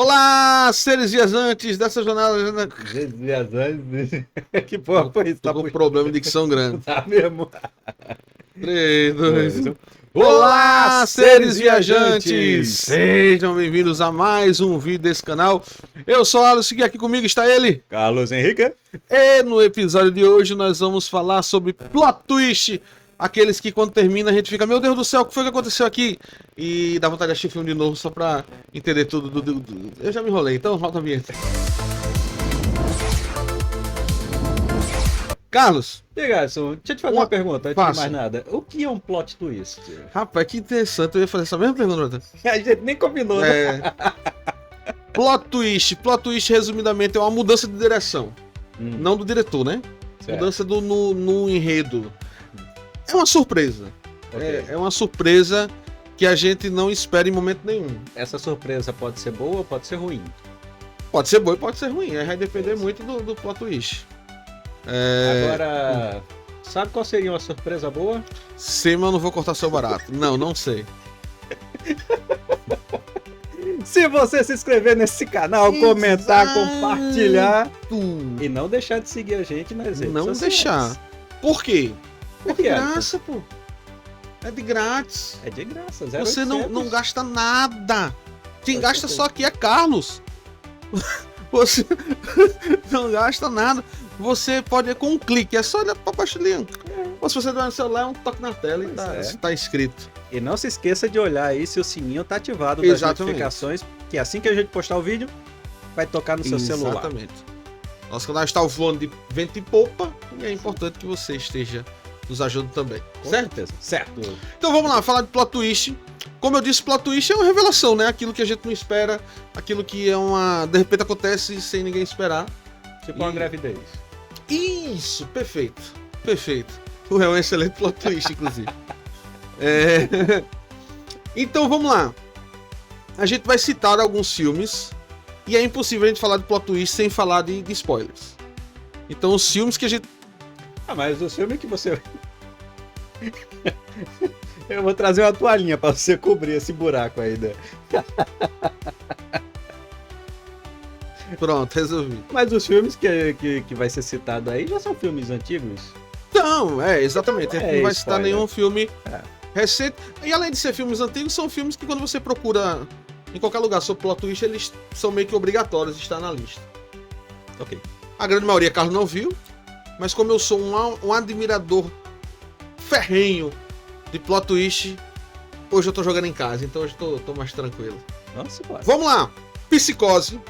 Olá, seres viajantes dessa jornada. Viajantes. Que porra foi isso? Tô com um problema de dicção grande. Tá mesmo? 3, 2, 1. Olá, Seres viajantes! Sejam bem-vindos a mais um vídeo desse canal. Eu sou o Alisson e aqui comigo está ele. Carlos Henrique. E no episódio de hoje nós vamos falar sobre plot twist. Aqueles que quando termina a gente fica, meu Deus do céu, o que foi que aconteceu aqui? E dá vontade de assistir o filme de novo só pra entender tudo. Eu já me enrolei, então roda a vinheta. Carlos. E aí, Garçom, deixa eu te fazer uma pergunta, antes Faça. de mais nada. O que é um plot twist? Rapaz, que interessante, eu ia fazer essa mesma pergunta. A gente nem combinou, né? Plot twist. Plot twist, resumidamente, é uma mudança de direção. Não do diretor, né? Certo. Mudança no enredo. É uma surpresa. Ok. É uma surpresa que a gente não espera em momento nenhum. Essa surpresa pode ser boa ou pode ser ruim. Pode ser bom e pode ser ruim. Aí vai depender muito do plot twist. Agora, sabe qual seria uma surpresa boa? Sei, mas eu não vou cortar seu barato. Não sei. Se você se inscrever nesse canal, comentar, Exato. compartilhar e não deixar de seguir a gente nas redes Não sociais. deixar. Por quê? É de quê? graça, pô. É de grátis. É de graça, Você não gasta nada. Quem Com gasta certeza. só aqui é Carlos. Você não gasta nada. Você pode ir com um clique, é só olhar pra baixinha. Ou se você tiver no celular, é um toque na tela e Pois tá inscrito. E não se esqueça de olhar aí se o sininho tá ativado das Exatamente. notificações, que assim que a gente postar o vídeo, vai tocar no seu celular. Exatamente. Nosso canal está voando de vento e popa e é importante que você esteja nos ajudando também. Com Certo? certeza. Certo. Então vamos lá, falar de plot twist. Como eu disse, plot twist é uma revelação, né? Aquilo que a gente não espera, aquilo que é uma... de repente acontece sem ninguém esperar. Tipo uma gravidez. Isso, perfeito. Perfeito. É um excelente plot twist, inclusive. Então vamos lá. A gente vai citar alguns filmes e é impossível a gente falar de plot twist sem falar de spoilers. Então os filmes que a gente... Ah, mas o filme que você... Eu vou trazer uma toalhinha pra você cobrir esse buraco aí, né? Pronto, resolvi. Mas os filmes que vai ser citado aí já são filmes antigos? Não, exatamente. A gente não vai citar spoiler. nenhum filme É. recente. E além de ser filmes antigos, são filmes que quando você procura em qualquer lugar sobre plot twist, eles são meio que obrigatórios de estar na lista. Ok. A grande maioria, Carlos não viu, mas como eu sou um admirador ferrenho de plot twist, hoje eu tô jogando em casa, então hoje eu tô mais tranquilo. Nossa, bora. Vamos lá! Psicose.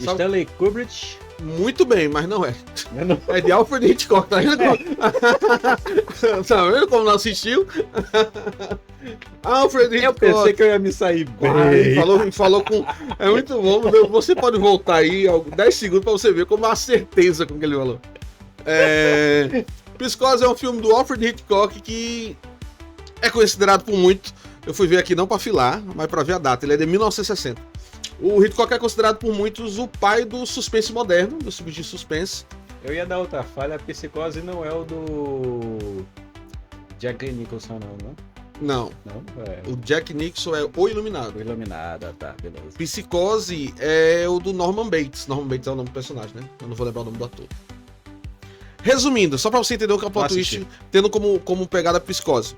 Sabe- Stanley Kubrick. Muito bem, mas não é. Não. É de Alfred Hitchcock, tá vendo? Tá vendo como não assistiu? Alfred Eu Hitchcock. pensei que eu ia me sair bem. Falou com... É muito bom. Você pode voltar aí 10 segundos pra você ver como a certeza com que ele falou. Psicose é um filme do Alfred Hitchcock que é considerado por muito... Eu fui ver aqui não pra filar, mas pra ver a data. Ele é de 1960. O Hitchcock é considerado por muitos o pai do suspense moderno, do filme de suspense. Eu ia dar outra falha, a Psicose não é o do Jack Nicholson, não? Não, Não? É o Jack Nixon é O Iluminado. o Iluminado, tá, beleza. Psicose é o do Norman Bates. Norman Bates é o nome do personagem, né? Eu não vou lembrar o nome do ator. Resumindo, só pra você entender o que é o plot Vou twist, assistir. tendo como pegada a Psicose.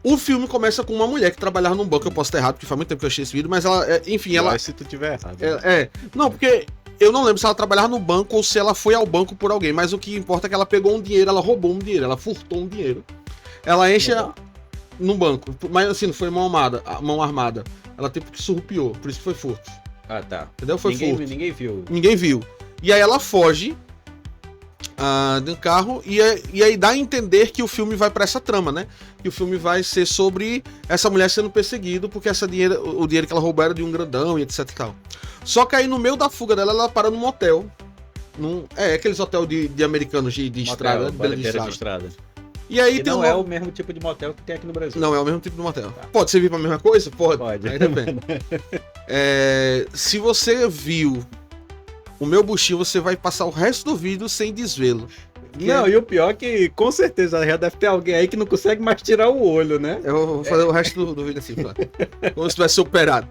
O filme começa com uma mulher que trabalhava num banco, eu posso estar errado, porque faz muito tempo que eu achei esse vídeo, mas ela, enfim, ela... Mas se tu tiver errado. Não, porque eu não lembro se ela trabalhava no banco ou se ela foi ao banco por alguém, mas o que importa é que ela pegou um dinheiro, ela roubou um dinheiro, ela furtou um dinheiro. Ela enche num banco, mas assim, não foi mão armada. Ela tipo que surrupiou, por isso que foi furto. Ah, tá. Entendeu? Foi furto. Ninguém viu. Ninguém viu. E aí ela foge de um carro e aí dá a entender que o filme vai pra essa trama, né? Que o filme vai ser sobre essa mulher sendo perseguida porque o dinheiro que ela roubou era de um grandão e etc e tal. Só que aí no meio da fuga dela, ela para num motel. Aqueles hotel de americanos de estrada, né? Motel, De beira estrada. de estrada. E aí E tem não é o mesmo tipo de motel que tem aqui no Brasil. Não é o mesmo tipo de motel. Tá. Pode servir pra mesma coisa? Pode. Aí depende. Se você viu o meu buchinho, você vai passar o resto do vídeo sem desvê-lo. Não, e o pior é que com certeza já deve ter alguém aí que não consegue mais tirar o olho, né? Eu vou fazer o resto do vídeo assim, pô. Como se tivesse operado.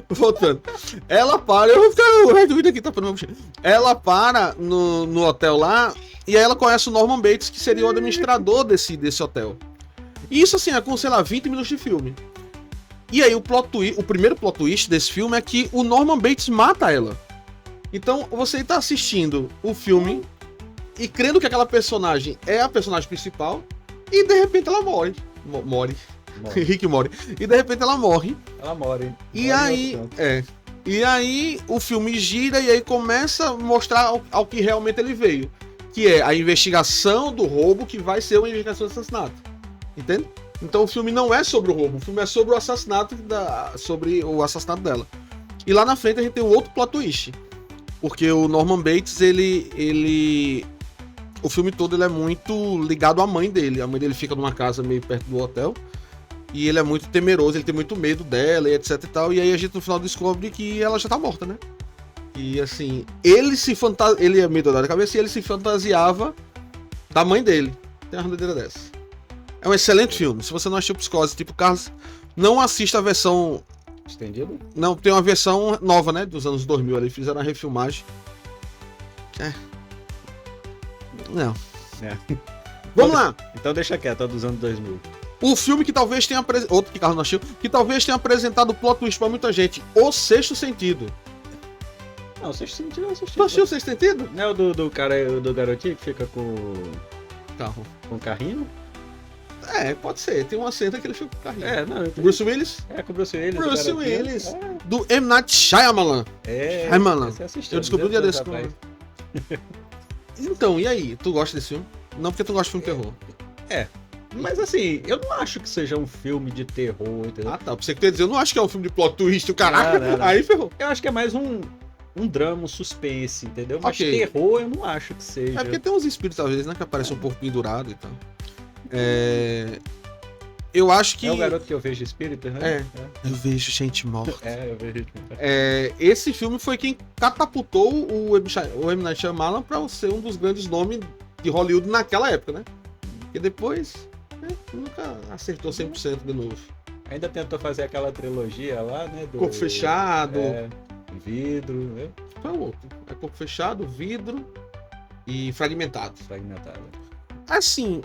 Voltando. Ela para, eu vou ficar o resto do vídeo aqui, tá por meu mochila. Ela para no hotel lá, e aí ela conhece o Norman Bates, que seria o administrador desse hotel. E isso assim, é com, sei lá, 20 minutos de filme. E aí o primeiro plot twist desse filme é que o Norman Bates mata ela. Então você tá assistindo o filme e crendo que aquela personagem é a personagem principal, e de repente ela morre. Rick morre. E de repente ela morre. Ela morre. E aí, E aí o filme gira e aí começa a mostrar ao que realmente ele veio. Que é a investigação do roubo, que vai ser uma investigação de assassinato. Entende? Então o filme não é sobre o roubo, o filme é sobre o assassinato dela. E lá na frente a gente tem um outro plot twist. Porque o Norman Bates, o filme todo ele é muito ligado à mãe dele. A mãe dele fica numa casa meio perto do hotel. E ele é muito temeroso, ele tem muito medo dela e etc e tal. E aí a gente no final descobre que ela já tá morta, né? E assim, ele é meio doidado da cabeça e ele se fantasiava da mãe dele. Tem uma doideira dessa. É um excelente filme. Se você não assistiu Psicose, tipo Carlos, não assista a versão... Estendido? Não, tem uma versão nova, né? Dos anos 2000 ali, fizeram a refilmagem. Não. Vamos lá. Então deixa quieto, é dos anos 2000. O filme que talvez tenha outro que Carlos não assistiu, que talvez tenha apresentado o plot twist pra muita gente, O Sexto Sentido. Não, o Sexto Sentido eu assisti. Tu assistiu O Sexto Sentido? Não é o do cara, do garotinho que fica com o carrinho? Pode ser. Tem uma cena que ele fica com o carrinho. Não. Bruce Willis? Com o Bruce Willis. Bruce Willis. Do M. Night Shyamalan. Shyamalan. Eu descobri um dia desse. Então, e aí? Tu gosta desse filme? Não porque tu gosta de filme de terror. Mas assim, eu não acho que seja um filme de terror, entendeu? Ah, tá. Pra você que tu ia dizer, eu não acho que é um filme de plot twist, o caraca. Não. Aí ferrou. Eu acho que é mais um drama, um suspense, entendeu? Mas Ok. terror eu não acho que seja. É porque tem uns espíritos, às vezes, né? Que aparecem um pouco pendurado e tal. Eu acho que... É o garoto que eu vejo espírito, né? Eu vejo gente morta. Eu vejo espírito. Esse filme foi quem catapultou o M. Night Shyamalan pra ser um dos grandes nomes de Hollywood naquela época, né? E depois, nunca acertou 100% de novo. Ainda tentou fazer aquela trilogia lá, né? Corpo Fechado. Vidro, né? Qual é o outro? É Corpo Fechado, Vidro e Fragmentado. Assim,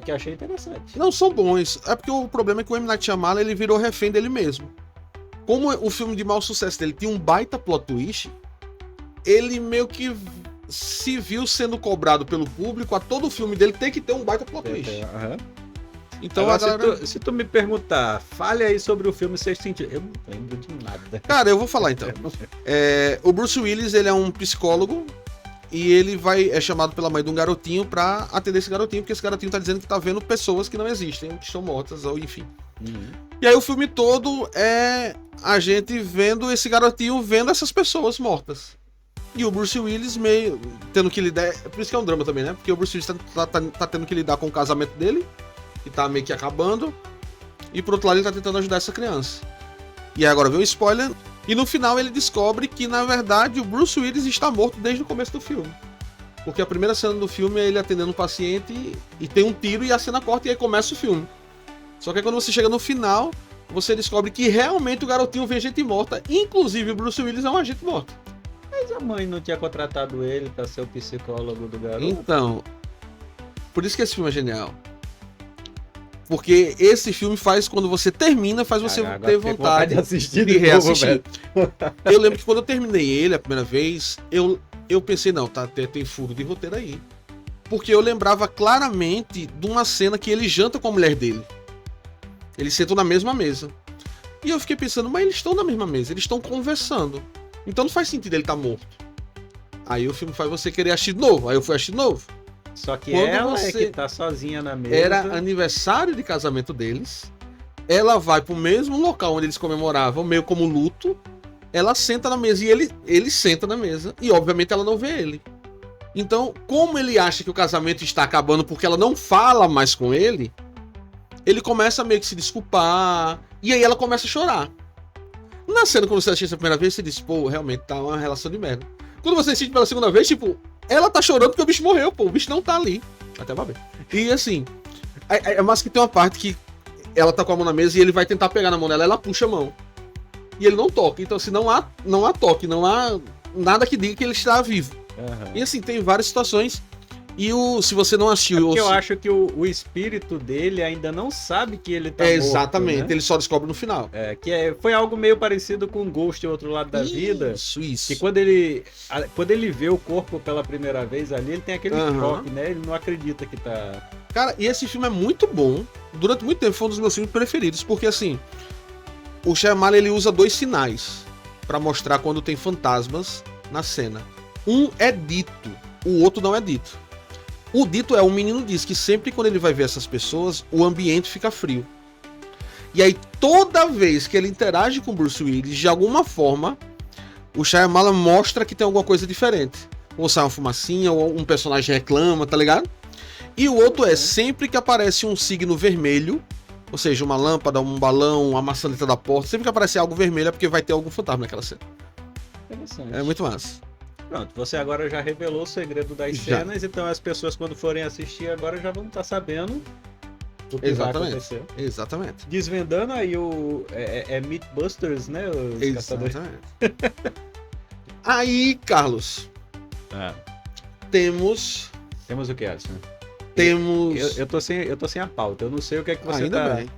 Que eu achei interessante. não são bons. É porque o problema é que o M. Night Shyamalan ele virou refém dele mesmo. Como o filme de mau sucesso dele tinha um baita plot twist, ele meio que se viu sendo cobrado pelo público a todo filme dele ter que ter um baita plot twist. Então Agora, a galera... se tu me perguntar, fale aí sobre o filme Sexto Sentido. Eu não lembro de nada. Cara, eu vou falar então. O Bruce Willis, ele é um psicólogo e ele é chamado pela mãe de um garotinho pra atender esse garotinho, porque esse garotinho tá dizendo que tá vendo pessoas que não existem, que estão mortas, ou enfim. E aí o filme todo é a gente vendo esse garotinho vendo essas pessoas mortas. E o Bruce Willis meio tendo que lidar... Por isso que é um drama também, né? Porque o Bruce Willis tá tendo que lidar com o casamento dele, que tá meio que acabando, e por outro lado ele tá tentando ajudar essa criança. E aí agora vem o spoiler, e no final ele descobre que na verdade o Bruce Willis está morto desde o começo do filme. Porque a primeira cena do filme é ele atendendo um paciente e tem um tiro e a cena corta e aí começa o filme. Só que aí quando você chega no final, você descobre que realmente o garotinho vê gente morta, inclusive o Bruce Willis é um agente morto. Mas a mãe não tinha contratado ele pra ser o psicólogo do garoto? Então, por isso que esse filme é genial. Porque esse filme faz, quando você termina, faz você ter vontade de assistir de de novo, reassistir. velho. Eu lembro que quando eu terminei ele a primeira vez, eu pensei, não, tá, tem furo de roteiro aí. Porque eu lembrava claramente de uma cena que ele janta com a mulher dele. Eles sentam na mesma mesa. E eu fiquei pensando, mas eles estão na mesma mesa, eles estão conversando. Então não faz sentido ele estar morto. Aí o filme faz você querer assistir de novo. Aí eu fui assistir de novo. Só que Quando ela você- é que tá sozinha na mesa. Era aniversário de casamento deles. Ela vai pro mesmo local onde eles comemoravam, meio como luto. Ela senta na mesa e ele senta na mesa. E obviamente ela não vê ele. Então, como ele acha que o casamento está acabando porque ela não fala mais com ele, ele começa a meio que se desculpar. E aí ela começa a chorar. Na cena, quando você assiste a primeira vez, você diz, pô, realmente tá uma relação de merda. Quando você assiste pela segunda vez, tipo, ela tá chorando porque o bicho morreu, pô. O bicho não tá ali. Até babei. E assim, mas que tem uma parte que ela tá com a mão na mesa e ele vai tentar pegar na mão dela, ela puxa a mão. e ele não toca. Então, assim, não há toque, não há nada que diga que ele está vivo. Aham. E assim, tem várias situações. E se você não assistiu... Porque eu acho que o espírito dele ainda não sabe que ele tá É, morto, exatamente, né? ele só descobre no final. Foi algo meio parecido com Ghost, o Outro Lado da Vida. Isso. Que quando ele vê o corpo pela primeira vez ali, ele tem aquele Aham. choque, né? Ele não acredita que tá... Cara, e esse filme é muito bom. Durante muito tempo foi um dos meus filmes preferidos, porque assim, o Shyamalan, ele usa 2 sinais pra mostrar quando tem fantasmas na cena. Um é dito, o outro não é dito. O dito o menino diz que sempre quando ele vai ver essas pessoas, o ambiente fica frio. E aí toda vez que ele interage com Bruce Willis, de alguma forma, o Shyamalan mostra que tem alguma coisa diferente. Ou sai uma fumacinha, ou um personagem reclama, tá ligado? E o outro é sempre que aparece um signo vermelho, ou seja, uma lâmpada, um balão, uma maçaneta da porta, sempre que aparece algo vermelho é porque vai ter algum fantasma naquela cena. Interessante. É muito massa. Pronto, você agora já revelou o segredo das Já. cenas, então as pessoas quando forem assistir agora já vão estar sabendo o que vai Exatamente. acontecer. Exatamente. Desvendando aí o... Mythbusters, né? Os caçadores. Exatamente. Aí, Carlos, temos... Temos o que, Alisson? Temos... Eu tô sem a pauta, eu não sei o que é que você Ainda tá... bem.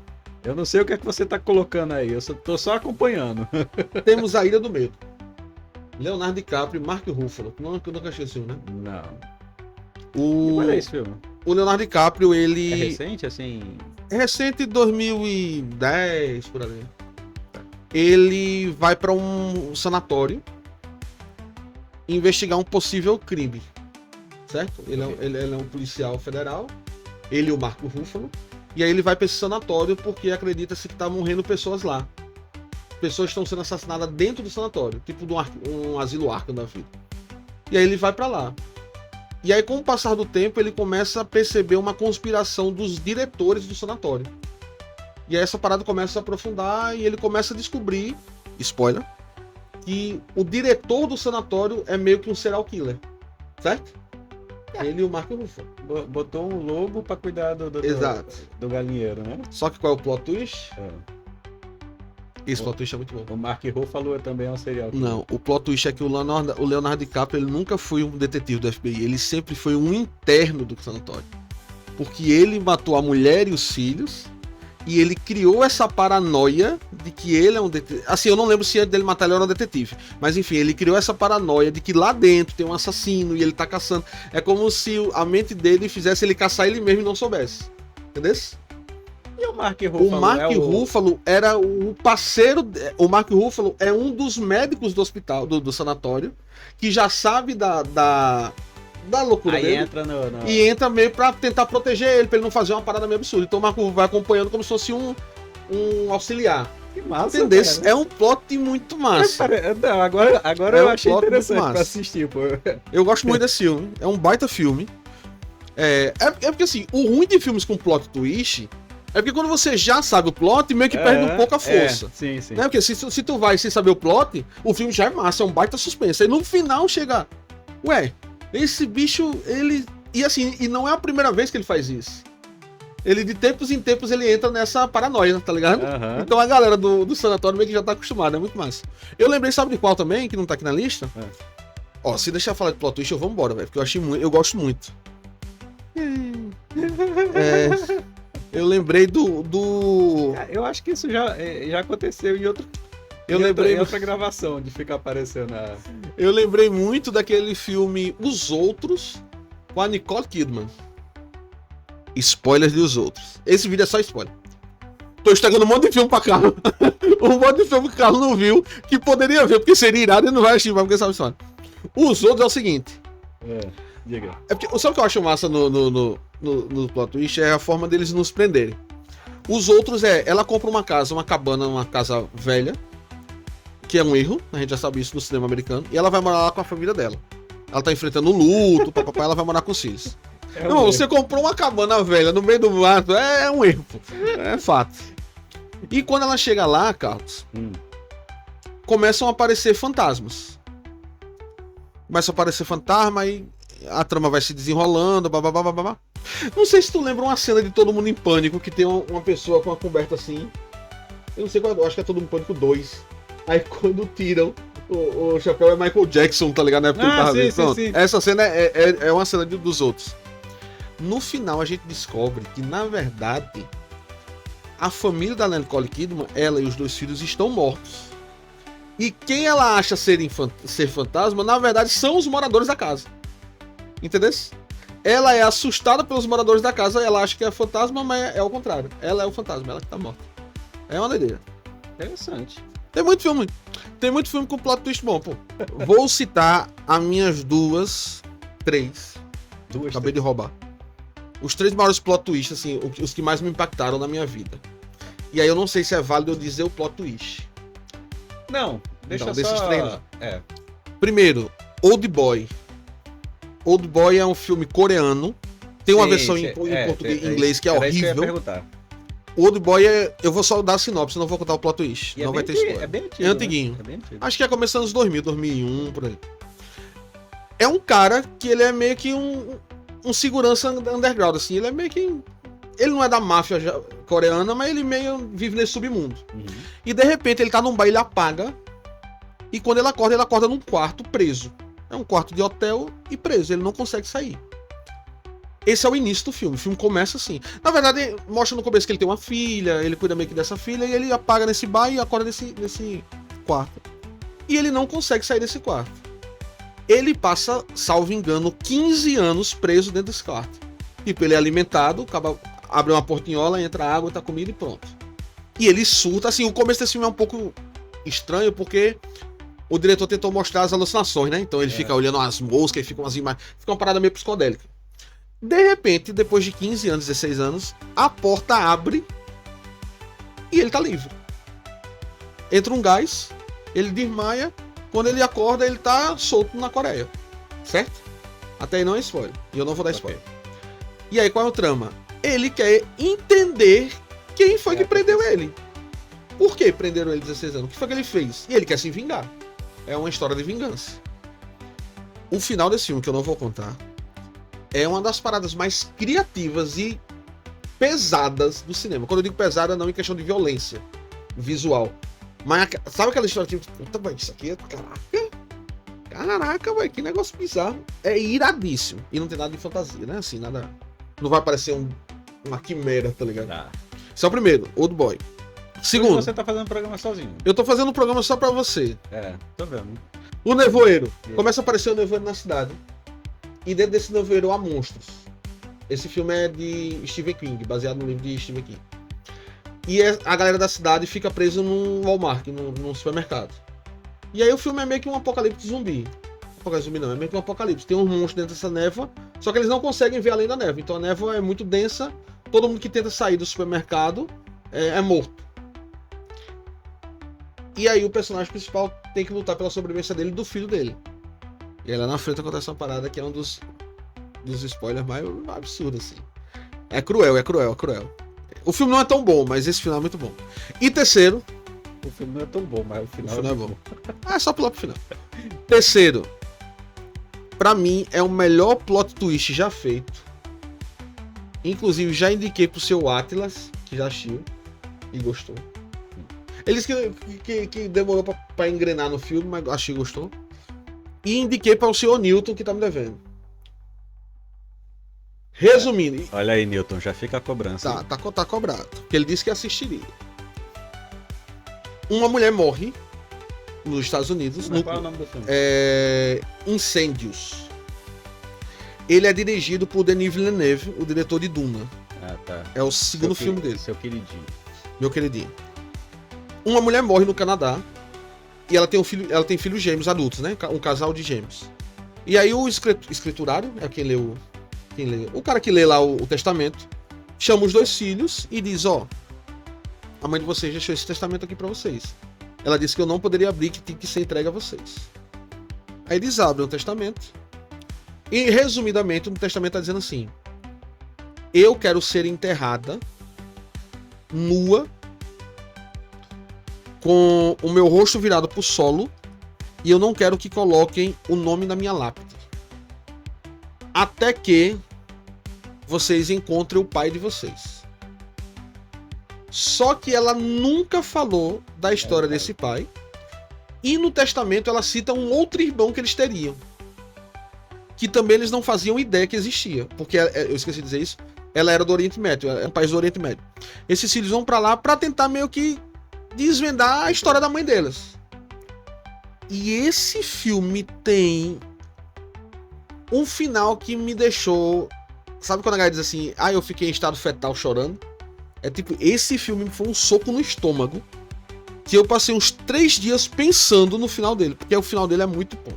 Eu não sei o que é que você tá colocando aí, tô só acompanhando. Temos A Ilha do Medo. Leonardo DiCaprio e Mark Ruffalo. Não, eu nunca achei esse filme, né? Não. Qual é esse filme? O Leonardo DiCaprio, ele... É recente, assim? É recente, 2010, por ali. Ele vai pra um sanatório investigar um possível crime. Certo? Ele é um policial federal. Ele e o Marco Ruffalo. E aí ele vai pra esse sanatório porque acredita-se que tá morrendo pessoas lá. Pessoas estão sendo assassinadas dentro do sanatório. Tipo de um asilo Arkham da vida. E aí ele vai pra lá. E aí, com o passar do tempo, ele começa a perceber uma conspiração dos diretores do sanatório. E aí essa parada começa a se aprofundar e ele começa a descobrir, spoiler, que o diretor do sanatório é meio que um serial killer. Certo? Ele e o Mark Ruffalo. Botou um lobo pra cuidar Exato. do galinheiro, né? Só que qual é o plot twist? Esse plot twist é muito bom. O Mark Ruffalo também é um serial killer. Não, o plot twist é que o Leonardo DiCaprio ele nunca foi um detetive do FBI, ele sempre foi um interno do sanatório. Porque ele matou a mulher e os filhos, e ele criou essa paranoia de que ele é um detetive. Assim, eu não lembro se antes dele matar ele era um detetive, mas enfim, ele criou essa paranoia de que lá dentro tem um assassino e ele tá caçando. É como se a mente dele fizesse ele caçar ele mesmo e não soubesse. Entendeu? E o Mark Ruffalo? O Mark Ruffalo era o parceiro. O Mark Ruffalo é um dos médicos do hospital, do sanatório, que já sabe da loucura aí dele. Entra no... E entra meio pra tentar proteger ele, pra ele não fazer uma parada meio absurda. Então o Mark Ruffalo vai acompanhando como se fosse um auxiliar. Que massa, entendeu? cara. É um plot muito massa. Não, agora eu achei interessante massa. pra assistir, pô. Eu gosto muito desse filme. É um baita filme. É porque assim, o ruim de filmes com plot twist é porque quando você já sabe o plot, meio que perde um pouco a força. Sim. Né? Porque se tu vai sem saber o plot, o filme já é massa, é um baita suspense. Aí no final chega... Ué, esse bicho, ele... E assim, e não é a primeira vez que ele faz isso. Ele, de tempos em tempos, ele entra nessa paranoia, tá ligado? Uhum. Então a galera do sanatório meio que já tá acostumada, é muito massa. Eu lembrei, sabe de qual também, que não tá aqui na lista? Ó, se deixar eu falar de plot twist, eu vou embora, velho, porque eu gosto muito. Eu lembrei do... Eu acho que isso já aconteceu em outro... Em outra gravação de ficar aparecendo a... Eu lembrei muito daquele filme Os Outros, com a Nicole Kidman. Spoilers de Os Outros. Esse vídeo é só spoiler. Tô estragando um monte de filme pra Carlos. Um monte de filme que o Carlos não viu, que poderia ver, porque seria irado e não vai assistir, porque sabe a história. Os Outros é o seguinte. Diga. É porque, sabe o que eu acho massa no plot twist? É a forma deles nos prenderem. Os Outros ela compra uma cabana, uma casa velha, que é um erro, a gente já sabe isso no cinema americano, e ela vai morar lá com a família dela. Ela tá enfrentando o luto, papai, ela vai morar com os filhos. Não, você comprou uma cabana velha no meio do mato, é um erro, pô. É fato. E quando ela chega lá, Carlos, começam a aparecer fantasmas. Começa a aparecer fantasma e a trama vai se desenrolando, babá. Não sei se tu lembra uma cena de Todo Mundo em Pânico, que tem uma pessoa com uma coberta assim. Eu não sei qual, acho que é Todo Mundo em Pânico 2. Aí quando tiram, o chapéu é Michael Jackson, tá ligado? Na época que ele tava sim, vivo. sim, Pronto. sim. Essa cena é uma cena dos outros. No final a gente descobre que, na verdade, a família da Nicole Kidman, ela e os 2 filhos estão mortos. E quem ela acha ser fantasma, na verdade, são os moradores da casa. Entendeu? Ela é assustada pelos moradores da casa, ela acha que é fantasma, mas é o contrário. Ela é o fantasma, ela que tá morta. É uma doideira. Interessante. Tem muito filme com plot twist bom, pô. Vou citar as minhas três. Acabei de roubar. Os 3 maiores plot twists, assim, os que mais me impactaram na minha vida. E aí eu não sei se é válido eu dizer o plot twist. Não, deixa Não, só... desses 3 não. É. Primeiro, Old Boy. Old Boy é um filme coreano. Tem uma versão em português e inglês que é horrível. Isso que eu ia perguntar. Old Boy eu vou só dar a sinopse, não vou contar o plot twist. Não vai ter spoiler. É bem antigo. É antiguinho. Né? É bem antigo. Acho que é começando nos 2000, 2001, por aí. É um cara que ele é meio que um segurança underground, assim. Ele é meio que... Ele não é da máfia coreana, mas ele meio vive nesse submundo. Uhum. E de repente ele tá num bar, ele apaga. E quando ele acorda num quarto preso. É um quarto de hotel e preso. Ele não consegue sair. Esse é o início do filme. O filme começa assim. Na verdade, mostra no começo que ele tem uma filha, ele cuida meio que dessa filha, e ele apaga nesse bar e acorda nesse quarto. E ele não consegue sair desse quarto. Ele passa, salvo engano, 15 anos preso dentro desse quarto. Tipo, ele é alimentado, abre uma portinhola, entra água, tá comida e pronto. E ele surta, assim, o começo desse filme é um pouco estranho, porque o diretor tentou mostrar as alucinações, né? Então ele fica olhando as moscas e fica umas imagens, fica uma parada meio psicodélica. De repente, depois de 15 anos, 16 anos, a porta abre e ele tá livre. Entra um gás, ele desmaia, quando ele acorda, ele tá solto na Coreia. Certo? Até aí não é spoiler. E eu não vou dar spoiler. E aí, qual é o trama? Ele quer entender quem foi que prendeu ele. Por que prenderam ele 16 anos? O que foi que ele fez? E ele quer se vingar. É uma história de vingança. O final desse filme, que eu não vou contar, é uma das paradas mais criativas e pesadas do cinema. Quando eu digo pesada, não em questão de violência visual. Mas sabe aquela história tipo, puta, véio, isso aqui é... Caraca, velho, que negócio bizarro. É iradíssimo. E não tem nada de fantasia, né? Assim, nada... Não vai parecer uma quimera, tá ligado? Tá. Esse é o primeiro, Old Boy. Segundo... Você tá fazendo um programa sozinho. Eu tô fazendo um programa só pra você. Tô vendo. O nevoeiro. Começa a aparecer o nevoeiro na cidade. E dentro desse nevoeiro há monstros. Esse filme é de Stephen King, baseado no livro de Stephen King. E a galera da cidade fica presa num Walmart, num supermercado. E aí o filme é meio que um apocalipse zumbi. Apocalipse zumbi não, é meio que um apocalipse. Tem um monstro dentro dessa névoa, só que eles não conseguem ver além da névoa. Então a névoa é muito densa, todo mundo que tenta sair do supermercado é morto. E aí o personagem principal tem que lutar pela sobrevivência dele e do filho dele. E aí lá na frente acontece uma parada que é um dos spoilers mais absurdos, assim. É cruel. O filme não é tão bom, mas esse final é muito bom. E terceiro... O filme não é tão bom, mas o final é bom. É só pular pro final. Terceiro, pra mim, é o melhor plot twist já feito. Inclusive, já indiquei pro seu Atlas, que já assistiu e gostou. Ele disse que demorou pra engrenar no filme, mas achei que gostou. E indiquei para o senhor Newton, que tá me devendo. Resumindo... Olha aí, Newton, já fica a cobrança. Tá cobrado. Porque ele disse que assistiria. Uma mulher morre nos Estados Unidos. Qual é o nome do filme? Incêndios. Ele é dirigido por Denis Villeneuve, o diretor de Duna. Ah, tá. É o segundo filme dele. Seu queridinho. Meu queridinho. Uma mulher morre no Canadá. E ela tem filhos gêmeos adultos, né? Um casal de gêmeos. E aí o escriturário, é quem lê o cara que lê lá o testamento, chama os 2 filhos e diz, a mãe de vocês deixou esse testamento aqui pra vocês. Ela disse que eu não poderia abrir, que tinha que ser entregue a vocês. Aí eles abrem o testamento. E resumidamente, no testamento tá dizendo assim: eu quero ser enterrada nua, com o meu rosto virado pro solo, e eu não quero que coloquem o nome na minha lápide. Até que vocês encontrem o pai de vocês. Só que ela nunca falou da história desse pai. E no testamento ela cita um outro irmão que eles teriam. Que também eles não faziam ideia que existia. Porque, eu esqueci de dizer isso, ela era do Oriente Médio, é um país do Oriente Médio. Esses filhos vão pra lá pra tentar meio que desvendar a história da mãe deles. E esse filme tem um final que me deixou... Sabe quando a galera diz assim, eu fiquei em estado fetal chorando? É tipo, esse filme foi um soco no estômago, que eu passei uns 3 dias pensando no final dele, porque o final dele é muito bom.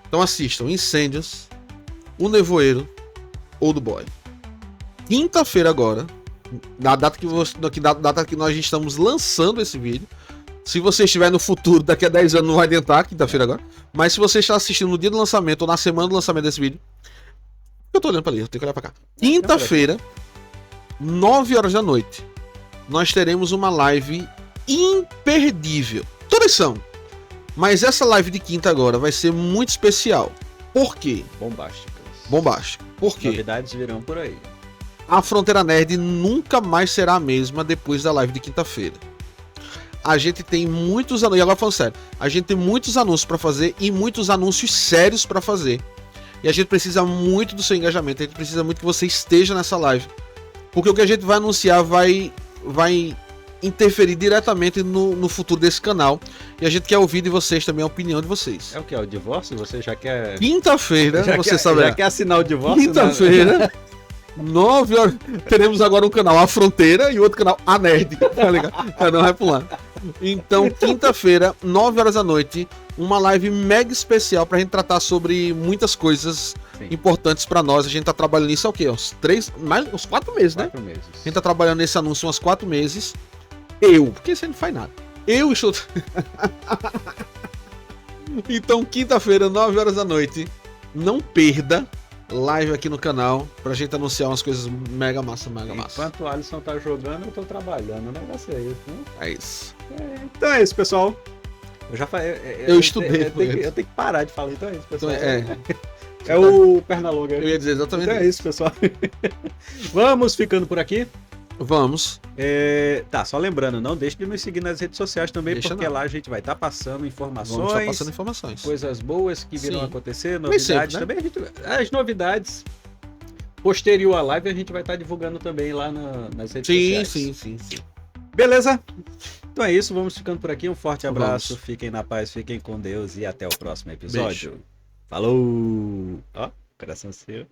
Então assistam Incêndios, O Nevoeiro, Old Boy. Quinta-feira agora, na data que nós estamos lançando esse vídeo. Se você estiver no futuro, daqui a 10 anos não vai adiantar, quinta-feira agora. Mas se você está assistindo no dia do lançamento ou na semana do lançamento desse vídeo, eu tô olhando pra ali, eu tenho que olhar pra cá. Quinta-feira, 9 horas da noite, nós teremos uma live imperdível. Todas são. Mas essa live de quinta agora vai ser muito especial. Por quê? Bombástica. Por quê? Novidades virão por aí. A Fronteira Nerd nunca mais será a mesma depois da live de quinta-feira. A gente tem muitos anúncios, e agora falando sério, a gente tem muitos anúncios pra fazer e muitos anúncios sérios pra fazer. E a gente precisa muito do seu engajamento, a gente precisa muito que você esteja nessa live. Porque o que a gente vai anunciar vai interferir diretamente no futuro desse canal. E a gente quer ouvir de vocês também a opinião de vocês. É o que? É o divórcio? Você já quer... Quinta-feira, você sabe. Já quer assinar o divórcio? Quinta-feira, 9 horas. Teremos agora um canal A Fronteira e outro canal A Nerd. Tá ligado? Não vai pular. Então, quinta-feira, 9 horas da noite, uma live mega especial pra gente tratar sobre muitas coisas importantes pra nós. A gente tá trabalhando nisso há o quê? Uns 4 meses, né? 4 meses. A gente tá trabalhando nesse anúncio uns 4 meses. Porque você não faz nada. Eu estou... Então, quinta-feira, 9 horas da noite, não perda live aqui no canal pra gente anunciar umas coisas mega massa. Enquanto o Alisson tá jogando, eu tô trabalhando. O negócio é isso, né? É isso. Então é isso, pessoal. Eu já falei. Eu estudei. Eu tenho que parar de falar. Então é isso, pessoal. Então, é o Pernalonga. Eu ia dizer exatamente então é isso, pessoal. Vamos ficando por aqui. Vamos. Tá, só lembrando, não deixe de nos seguir nas redes sociais também, porque lá a gente vai estar passando informações. Vamos estar passando informações. Coisas boas que virão acontecer, novidades sempre, né? também. As novidades posterior à live a gente vai estar divulgando também lá nas redes sociais. Sim. Beleza? Então é isso, vamos ficando por aqui. Um forte abraço, fiquem na paz, fiquem com Deus e até o próximo episódio. Beijo. Falou! Ó, coração seu.